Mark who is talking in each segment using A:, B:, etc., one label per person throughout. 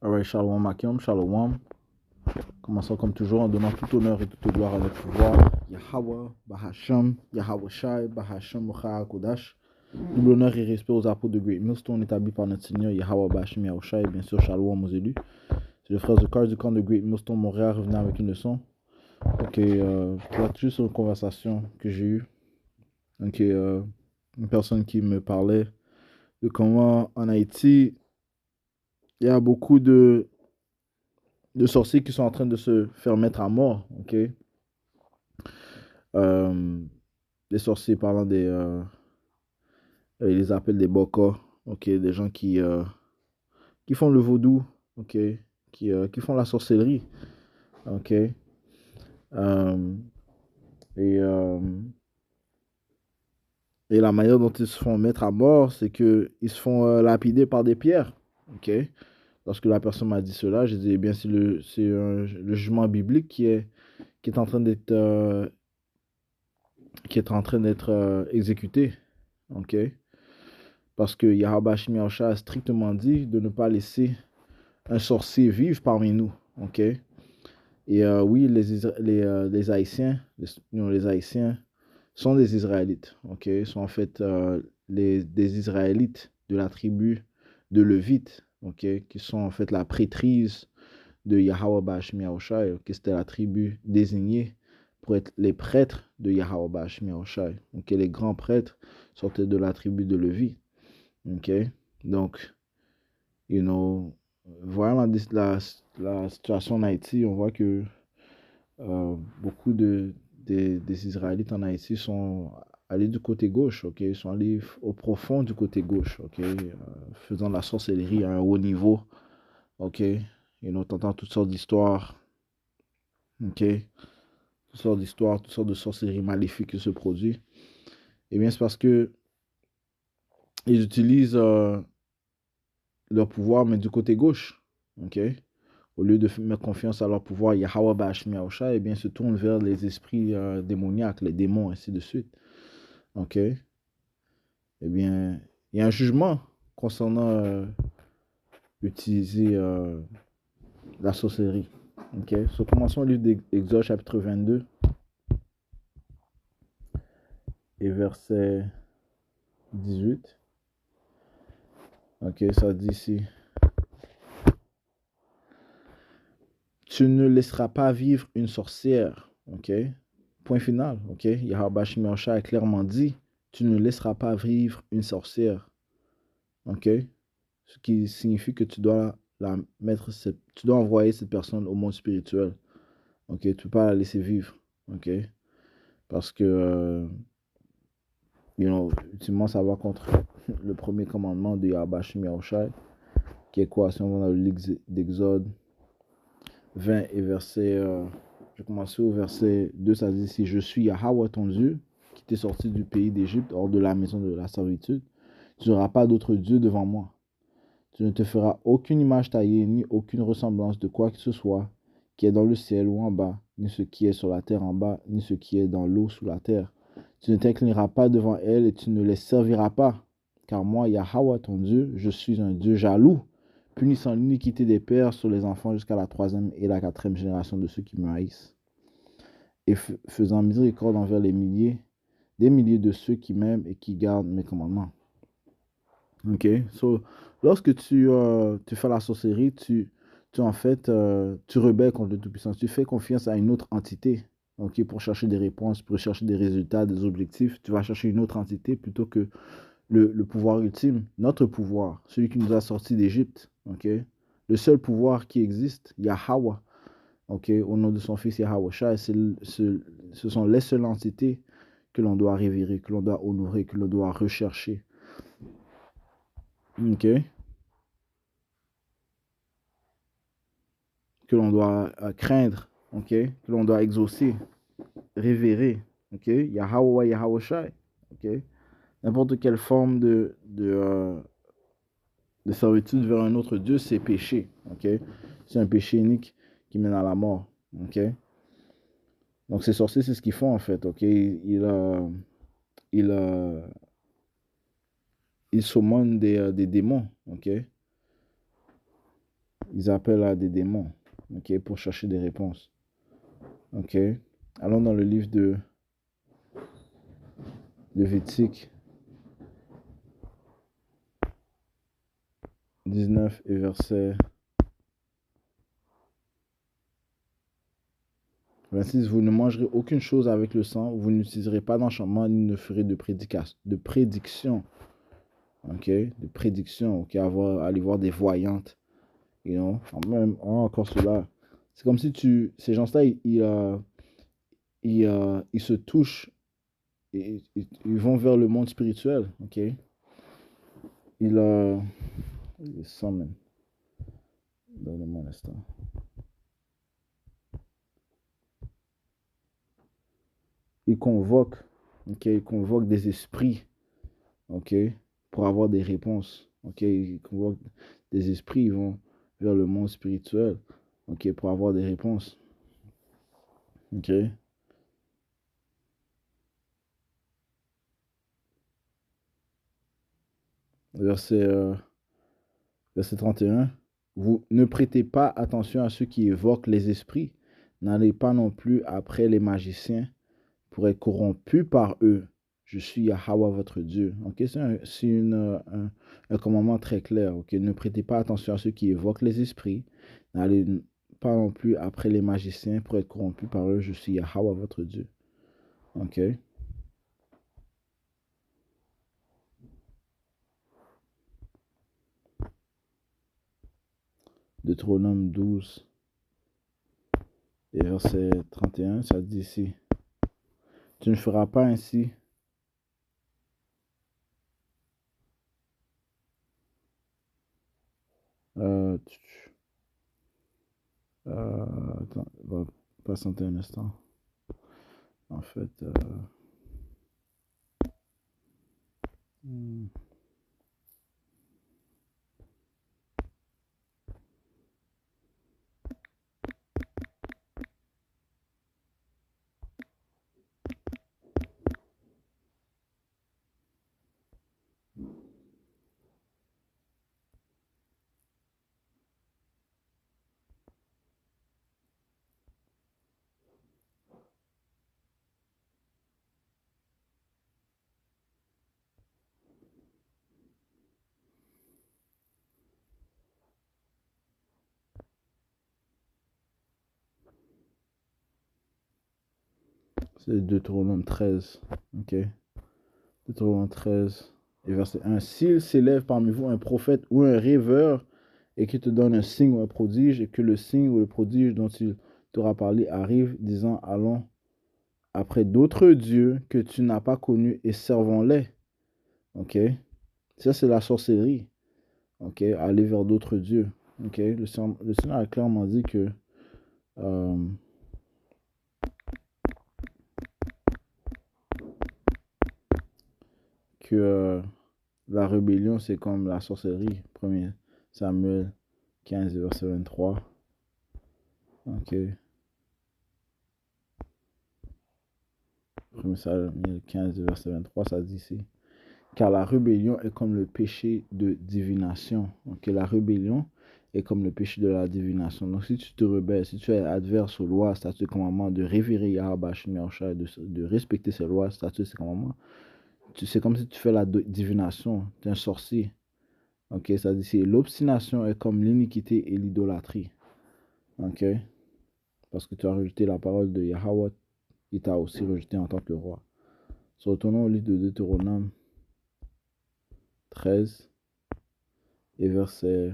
A: Alright, Shalom Akim, Shalom. Commençons comme toujours en donnant tout honneur et toute gloire à notre pouvoir. Yahweh, Bahasham, Yahweh Shai, Bahasham, Mocha Kodash. Double honneur et respect aux apôtres de Great Millstone établis par notre Seigneur Yahweh Bahasham, Yahweh Shai et bien sûr Shalom aux élus. C'est le frère de Carl du camp de Great Millstone Montréal revenant avec une leçon. Ok, là-dessus sur une conversation que j'ai eue. Ok, une personne qui me parlait de comment en Haïti, il y a beaucoup de sorciers qui sont en train de se faire mettre à mort, ok? Des sorciers parlant des... ils les appellent des bokas, ok? Des gens qui font le vaudou, ok? Qui font la sorcellerie, ok? Euh, et, euh, et la manière dont ils se font mettre à mort, c'est qu'ils se font lapider par des pierres, ok? Lorsque la personne m'a dit cela, j'ai dit, eh bien, c'est le jugement biblique qui est en train d'être exécuté. Ok? Parce que Yahweh Shemi Yahushua a strictement dit de ne pas laisser un sorcier vivre parmi nous. Ok? Et oui, les Haïtiens, les Haïtiens sont des Israélites. Ok? Ils sont en fait des Israélites de la tribu de Lévite. Ok? Qui sont en fait la prêtrise de Yahweh Shemi Yahushua. Ok? C'était la tribu désignée pour être les prêtres de Yahweh Shemi Yahushua. Ok? Les grands prêtres sortaient de la tribu de Lévi. Ok? Donc, voyant la situation en Haïti, on voit que beaucoup des Israélites en Haïti sont allés du côté gauche, ok? Ils sont allés au profond du côté gauche, ok? Faisant de la sorcellerie à un haut niveau, ok? Tentant toutes sortes d'histoires, ok? Toutes sortes de sorcelleries maléfiques qui se produisent. Eh bien, c'est parce que ils utilisent leur pouvoir, mais du côté gauche, ok? Au lieu de mettre confiance à leur pouvoir, Yahweh Bashmi Yahushua, eh bien, se tournent vers les esprits démoniaques, les démons, ainsi de suite. Ok? Eh bien, il y a un jugement concernant utiliser la sorcellerie. Ok? So, commençons le livre d'Exode, chapitre 22, et verset 18. Ok, ça dit ici. Tu ne laisseras pas vivre une sorcière. Ok? Point final. Ok? Yahweh Bashmi Yahushua a clairement dit, tu ne laisseras pas vivre une sorcière. Ok? Ce qui signifie que tu dois tu dois envoyer cette personne au monde spirituel. Ok? Tu ne peux pas la laisser vivre. Ok? Parce que, ultimement, ça va contre le premier commandement de Yahweh Shemi Yahushua, qui est quoi? Si on va dans le livre d'Exode 20 et verset, je vais commencer au verset 2, ça dit, si je suis Yahweh ton Dieu, qui t'est sorti du pays d'Égypte, hors de la maison de la servitude, tu n'auras pas d'autre Dieu devant moi. Tu ne te feras aucune image taillée, ni aucune ressemblance de quoi que ce soit qui est dans le ciel ou en bas, ni ce qui est sur la terre en bas, ni ce qui est dans l'eau sous la terre. Tu ne t'inclineras pas devant elles et tu ne les serviras pas. Car moi, Yahweh, ton Dieu, je suis un Dieu jaloux, punissant l'iniquité des pères sur les enfants jusqu'à la 3e et la 4e génération de ceux qui me haïssent, et faisant miséricorde envers des milliers de ceux qui m'aiment et qui gardent mes commandements. Ok, so, lorsque tu fais la sorcellerie, en fait, tu rebelles contre le Tout-Puissant. Tu fais confiance à une autre entité, ok, pour chercher des réponses, pour chercher des résultats, des objectifs. Tu vas chercher une autre entité plutôt que le pouvoir ultime, notre pouvoir, celui qui nous a sortis d'Égypte, ok. Le seul pouvoir qui existe, Yahweh, ok, au nom de son fils Yahweh Shai, ce sont les seules entités que l'on doit révérer, que l'on doit honorer, que l'on doit rechercher. Ok, que l'on doit craindre, ok, que l'on doit exaucer, révérer, ok, Yahweh, Yahweh Shai, ok, n'importe quelle forme de servitude vers un autre Dieu, c'est péché, ok, c'est un péché unique qui mène à la mort, ok. Donc ces sorciers, c'est ce qu'ils font en fait, ok, ils saumonnent des démons, ok. ils appellent à des démons, ok, pour chercher des réponses. Ok. Allons dans le livre de Lévitique 19 et verset 26. Vous ne mangerez aucune chose avec le sang, vous n'utiliserez pas d'enchantement, ni ne ferez de prédiction. Ok, de prédiction, ok, aller voir des voyantes, même encore cela. C'est comme si ces gens-là, ils se touchent, ils vont vers le monde spirituel, ok. Ils summon. Donne-moi un instant. Ils convoquent, ok, ils convoquent des esprits, ok, pour avoir des réponses, ok. Ils convoquent des esprits, ils vont vers le monde spirituel, ok, pour avoir des réponses, ok. Verset 31. Vous ne prêtez pas attention à ceux qui évoquent les esprits. N'allez pas non plus après les magiciens pour être corrompus par eux. Je suis Yahweh votre Dieu. Okay? C'est un commandement très clair. Okay? Ne prêtez pas attention à ceux qui évoquent les esprits. N'allez pas non plus après les magiciens pour être corrompus par eux. Je suis Yahweh votre Dieu. Ok. Deutéronome 12 et verset 31, ça dit ici. Tu ne feras pas ainsi. Attends, on va patienter un instant. En fait, c'est Deutéronome 13. Ok. Deutéronome 13 et verset 1. S'il s'élève parmi vous un prophète ou un rêveur et qui te donne un signe ou un prodige, et que le signe ou le prodige dont il t'aura parlé arrive, disant allons après d'autres dieux que tu n'as pas connus et servons-les. Ok. Ça, c'est la sorcellerie. Ok. Aller vers d'autres dieux. Ok. Le Seigneur a clairement dit euh, que la rébellion, c'est comme la sorcellerie. 1 Samuel 15, verset 23. Ok. 1 Samuel 15, verset 23, ça dit ici. Car la rébellion est comme le péché de divination. Ok, la rébellion est comme le péché de la divination. Donc, si tu te rebelles, si tu es adverse aux lois, statuts, commandements, de révérer Yahweh de respecter ses lois, statuts, ses commandements, c'est comme si tu fais la divination. Tu es un sorcier. Ok, ça dit ici. L'obstination est comme l'iniquité et l'idolâtrie. Ok, parce que tu as rejeté la parole de Yahweh, il t'a aussi rejeté en tant que roi. Retournons au livre de Deutéronome 13 et verset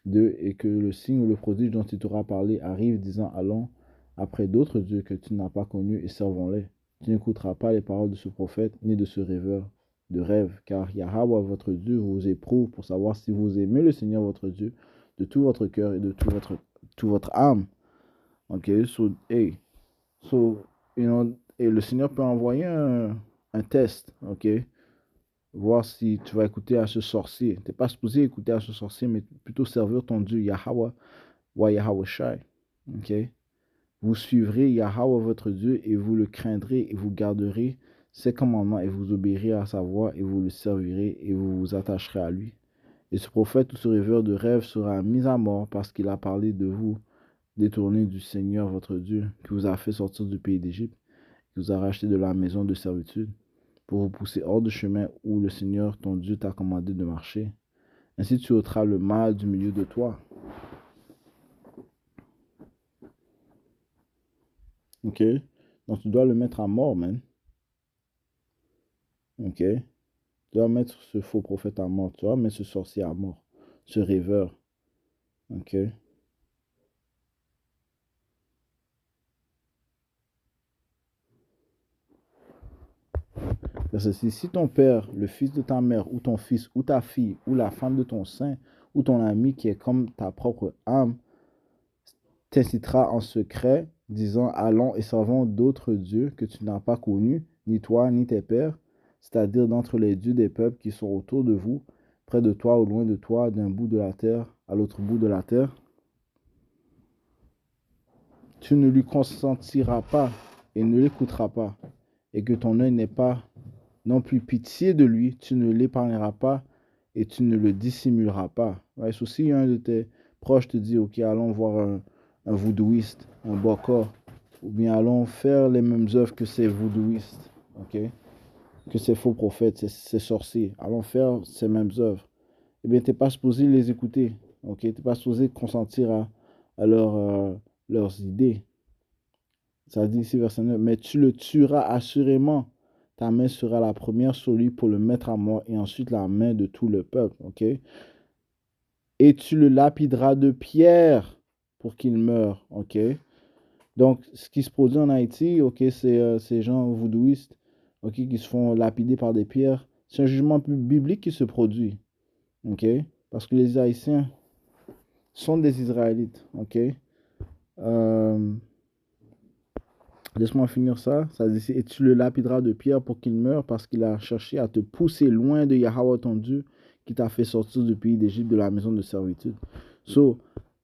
A: 2. Et que le signe ou le prodige dont il t'aura parlé arrive, disant allons après d'autres dieux que tu n'as pas connus et servons-les. Tu n'écouteras pas les paroles de ce prophète ni de ce rêveur de rêve, car Yahweh votre Dieu vous éprouve pour savoir si vous aimez le Seigneur votre Dieu de tout votre cœur et de tout votre âme. Ok, et le Seigneur peut envoyer un test, ok, voir si tu vas écouter à ce sorcier. Tu n'es pas supposé écouter à ce sorcier, mais plutôt servir ton Dieu, Yahweh, ou Yahweh Shai. Okay? Vous suivrez Yahweh votre Dieu et vous le craindrez et vous garderez ses commandements et vous obéirez à sa voix et vous le servirez et vous vous attacherez à lui. Et ce prophète ou ce rêveur de rêve sera mis à mort parce qu'il a parlé de vous, détourné du Seigneur votre Dieu, qui vous a fait sortir du pays d'Égypte, qui vous a racheté de la maison de servitude, pour vous pousser hors du chemin où le Seigneur ton Dieu t'a commandé de marcher. Ainsi tu ôteras le mal du milieu de toi. Ok? Donc tu dois le mettre à mort, man. Ok? Tu dois mettre ce faux prophète à mort. Tu dois mettre ce sorcier à mort. Ce rêveur. Ok? Parce que si ton père, le fils de ta mère, ou ton fils, ou ta fille, ou la femme de ton sein, ou ton ami qui est comme ta propre âme, t'incitera en secret, disant, allons et servons d'autres dieux que tu n'as pas connus, ni toi, ni tes pères, c'est-à-dire d'entre les dieux des peuples qui sont autour de vous, près de toi ou loin de toi, d'un bout de la terre à l'autre bout de la terre. Tu ne lui consentiras pas et ne l'écouteras pas, et que ton œil n'ait pas non plus pitié de lui, tu ne l'épargneras pas et tu ne le dissimuleras pas. Ouais, si un de tes proches te dit, ok, allons voir un voodooiste, un bokor, ou bien allons faire les mêmes œuvres que ces voodooistes, ok, que ces faux prophètes, ces sorciers, allons faire ces mêmes œuvres, eh bien, tu n'es pas supposé les écouter, ok, tu n'es pas supposé consentir à leurs idées. Ça dit ici, verset 9, mais tu le tueras assurément. Ta main sera la première sur lui pour le mettre à mort et ensuite la main de tout le peuple. Ok? Et tu le lapideras de pierre pour qu'il meure. Ok? Donc, ce qui se produit en Haïti, ok, c'est ces gens voodooistes, ok, qui se font lapider par des pierres. C'est un jugement biblique qui se produit. Ok? Parce que les Haïtiens sont des Israélites. Ok? Euh, Laisse-moi finir ça. Ça dit, et tu le lapideras de pierre pour qu'il meure parce qu'il a cherché à te pousser loin de Yahweh ton Dieu qui t'a fait sortir du pays d'Égypte de la maison de servitude. So,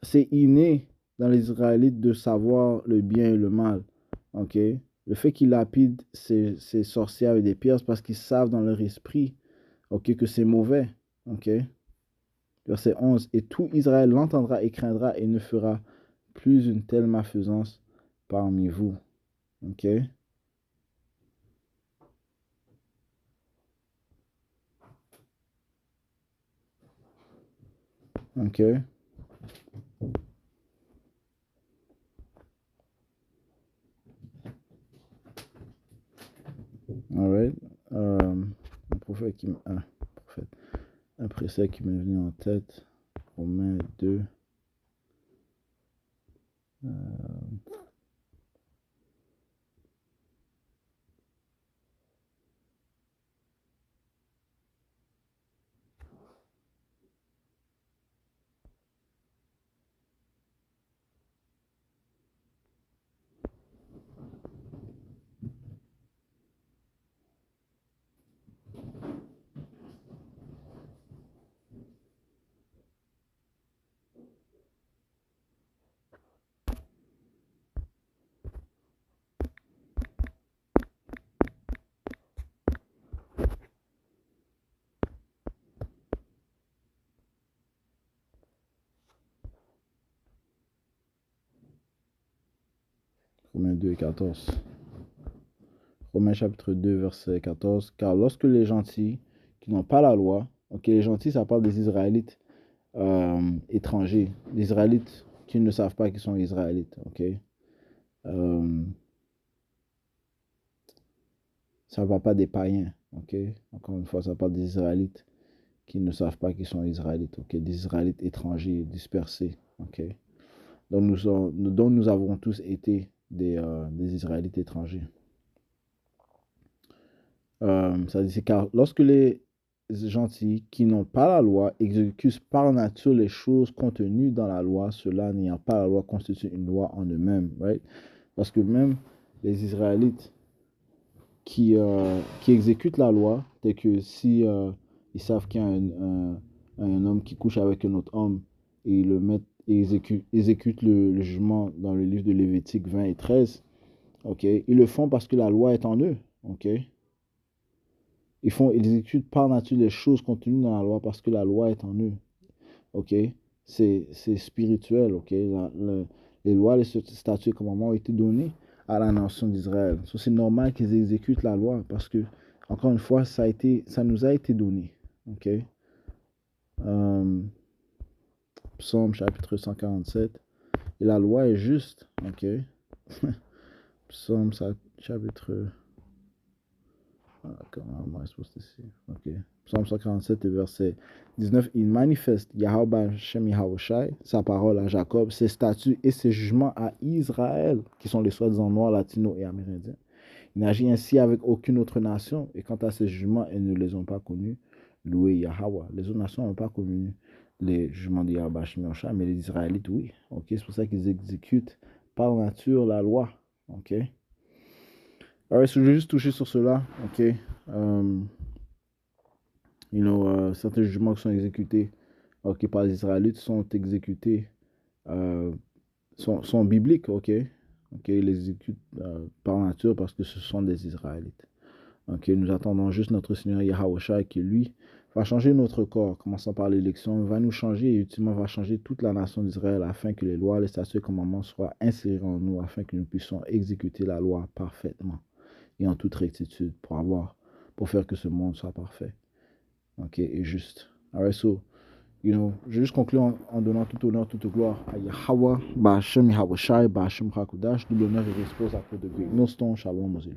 A: c'est inné dans les Israélites de savoir le bien et le mal. Ok? Le fait qu'ils lapident ces sorciers avec des pierres, c'est parce qu'ils savent dans leur esprit, ok, que c'est mauvais. Ok? Verset 11. Et tout Israël l'entendra et craindra et ne fera plus une telle malfaisance parmi vous. Ok? Ok? Alright. Un prophète prophète, un précepte qui m'est venu en tête. Romains 2. Euh, Romains 2 et 14. Romains chapitre 2, verset 14. Car lorsque les gentils qui n'ont pas la loi, ok, les gentils, ça parle des Israélites étrangers, les Israélites qui ne savent pas qu'ils sont Israélites, ok. Ça ne va pas des païens, ok. Encore une fois, ça parle des Israélites qui ne savent pas qu'ils sont Israélites, ok, des Israélites étrangers, dispersés, ok. Dont nous avons tous été des Israélites étrangers. Ça dit, c'est car lorsque les gentils qui n'ont pas la loi exécutent par nature les choses contenues dans la loi, ceux-là n'ayant pas la loi constitue une loi en eux-mêmes, right? Parce que même les Israélites qui exécutent la loi, c'est que si ils savent qu'il y a un homme qui couche avec un autre homme et ils le mettent et exécutent le jugement dans le livre de Lévitique 20 et 13, ok, ils le font parce que la loi est en eux, ok. Ils exécutent par nature les choses contenues dans la loi parce que la loi est en eux. OK? C'est spirituel. OK? Les lois, les statuts et commandements ont été donnés à la nation d'Israël. So, c'est normal qu'ils exécutent la loi parce que, encore une fois, ça nous a été donné. OK? Psaume chapitre 147. Et la loi est juste. OK? Psaume chapitre. Comment am I supposed to see? OK. Psaume 147 verset 19. Il manifeste Yahweh Hashem Yahushai, sa parole à Jacob, ses statuts et ses jugements à Israël, qui sont les soi-disant noirs, latinos et amérindiens. Il n'agit ainsi avec aucune autre nation, et quant à ces jugements, elles ne les ont pas connus. Loué Yahweh. Les autres nations n'ont pas connu les jugements de Yahweh Hashem Yahushai, mais les Israélites, oui. OK. C'est pour ça qu'ils exécutent par nature la loi. OK. Alors, je vais juste toucher sur cela, ok. Certains jugements qui sont exécutés, ok, par les Israélites sont exécutés, sont bibliques, ok. Ok, ils les exécutent par nature parce que ce sont des Israélites. Ok, nous attendons juste notre Seigneur Yahushua qui, lui, va changer notre corps, commençant par l'élection, va nous changer et ultimement va changer toute la nation d'Israël afin que les lois, les statuts et commandements soient insérés en nous, afin que nous puissions exécuter la loi parfaitement et en toute rectitude pour faire que ce monde soit parfait, ok, et juste. Alright, so, je vais juste conclure en donnant tout honneur, toute gloire à Yahweh, Ba'Hashem Yahushai, Ba'Hashem Hakudash, double honneur et respect à cause de Great Millstone, Shalom aux élus.